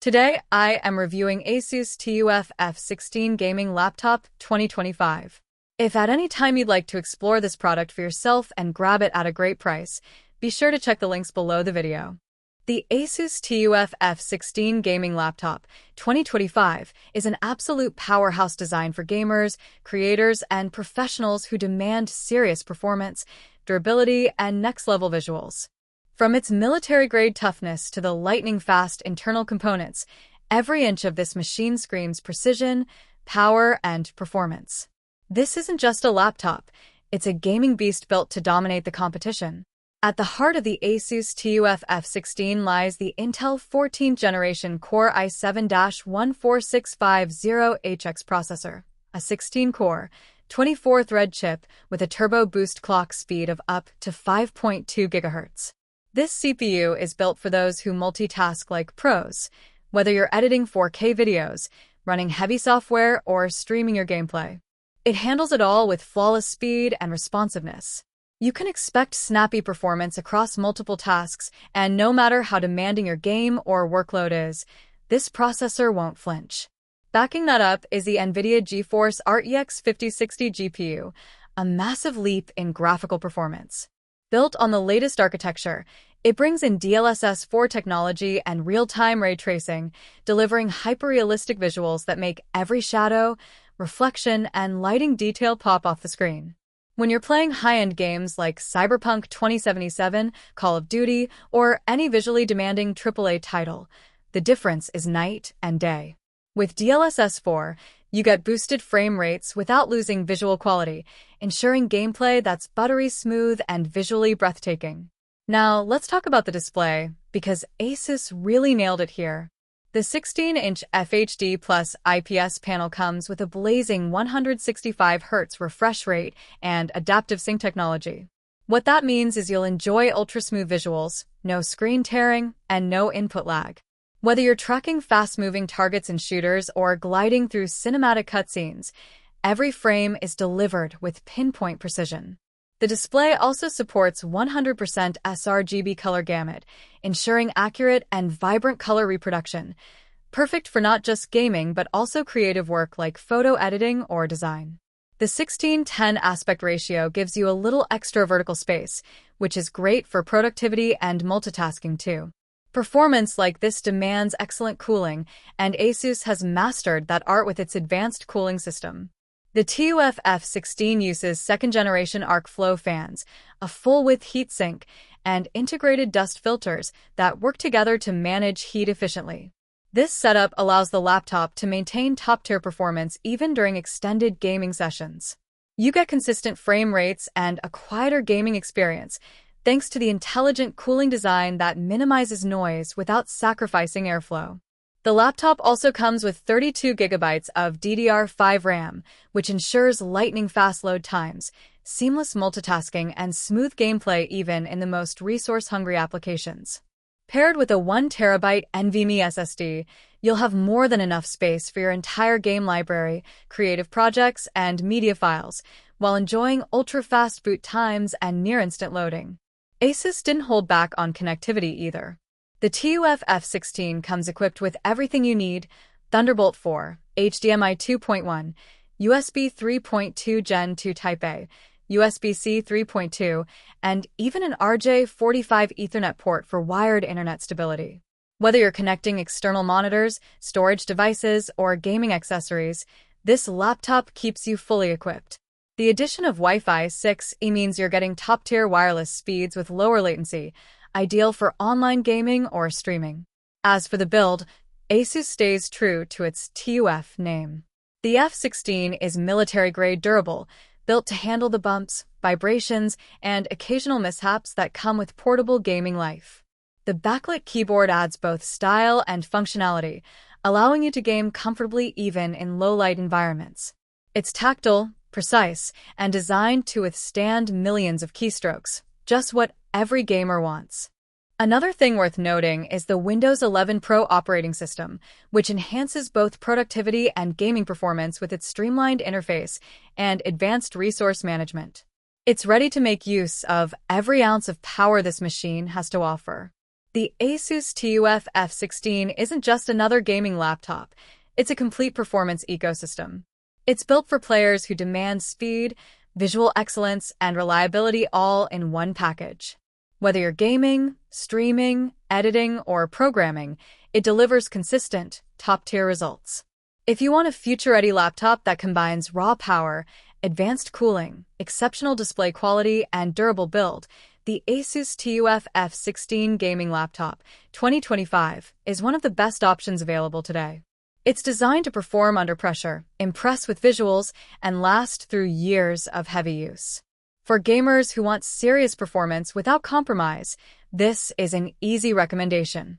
Today, I am reviewing ASUS TUF F16 Gaming Laptop 2025. If at any time you'd like to explore this product for yourself and grab it at a great price, be sure to check the links below the video. The ASUS TUF F16 Gaming Laptop 2025 is an absolute powerhouse design for gamers, creators, and professionals who demand serious performance, durability, and next-level visuals. From its military-grade toughness to the lightning-fast internal components, every inch of this machine screams precision, power, and performance. This isn't just a laptop, it's a gaming beast built to dominate the competition. At the heart of the ASUS TUF F16 lies the Intel 14th generation Core i7-14650HX processor, a 16-core, 24-thread chip with a turbo boost clock speed of up to 5.2 GHz. This CPU is built for those who multitask like pros, whether you're editing 4K videos, running heavy software, or streaming your gameplay. It handles it all with flawless speed and responsiveness. You can expect snappy performance across multiple tasks, and no matter how demanding your game or workload is, this processor won't flinch. Backing that up is the NVIDIA GeForce RTX 5060 GPU, a massive leap in graphical performance. Built on the latest architecture, it brings in DLSS 4 technology and real-time ray tracing, delivering hyper-realistic visuals that make every shadow, reflection, and lighting detail pop off the screen. When you're playing high-end games like Cyberpunk 2077, Call of Duty, or any visually demanding AAA title, the difference is night and day. With DLSS 4, you get boosted frame rates without losing visual quality, ensuring gameplay that's buttery smooth and visually breathtaking. Now, let's talk about the display, because ASUS really nailed it here. The 16-inch FHD Plus IPS panel comes with a blazing 165 Hz refresh rate and adaptive sync technology. What that means is you'll enjoy ultra-smooth visuals, no screen tearing, and no input lag. Whether you're tracking fast-moving targets in shooters or gliding through cinematic cutscenes, every frame is delivered with pinpoint precision. The display also supports 100% sRGB color gamut, ensuring accurate and vibrant color reproduction, perfect for not just gaming but also creative work like photo editing or design. The 16:10 aspect ratio gives you a little extra vertical space, which is great for productivity and multitasking too. Performance like this demands excellent cooling, and ASUS has mastered that art with its advanced cooling system. The TUF F16 uses second-generation arc flow fans, a full-width heatsink, and integrated dust filters that work together to manage heat efficiently. This setup allows the laptop to maintain top-tier performance even during extended gaming sessions. You get consistent frame rates and a quieter gaming experience, thanks to the intelligent cooling design that minimizes noise without sacrificing airflow. The laptop also comes with 32 GB of DDR5 RAM, which ensures lightning-fast load times, seamless multitasking, and smooth gameplay even in the most resource-hungry applications. Paired with a 1 TB NVMe SSD, you'll have more than enough space for your entire game library, creative projects, and media files, while enjoying ultra-fast boot times and near-instant loading. ASUS didn't hold back on connectivity either. The TUF F16 comes equipped with everything you need: Thunderbolt 4, HDMI 2.1, USB 3.2 Gen 2 Type-A, USB-C 3.2, and even an RJ45 Ethernet port for wired internet stability. Whether you're connecting external monitors, storage devices, or gaming accessories, this laptop keeps you fully equipped. The addition of Wi-Fi 6E means you're getting top-tier wireless speeds with lower latency, ideal for online gaming or streaming. As for the build, ASUS stays true to its TUF name. The F16 is military-grade durable, built to handle the bumps, vibrations, and occasional mishaps that come with portable gaming life. The backlit keyboard adds both style and functionality, allowing you to game comfortably even in low-light environments. It's tactile, precise, and designed to withstand millions of keystrokes, just what every gamer wants. Another thing worth noting is the Windows 11 Pro operating system, which enhances both productivity and gaming performance with its streamlined interface and advanced resource management. It's ready to make use of every ounce of power this machine has to offer. The ASUS TUF F16 isn't just another gaming laptop, it's a complete performance ecosystem. It's built for players who demand speed, visual excellence, and reliability all in one package. Whether you're gaming, streaming, editing, or programming, it delivers consistent, top-tier results. If you want a future-ready laptop that combines raw power, advanced cooling, exceptional display quality, and durable build, the ASUS TUF F16 Gaming Laptop 2025 is one of the best options available today. It's designed to perform under pressure, impress with visuals, and last through years of heavy use. For gamers who want serious performance without compromise, this is an easy recommendation.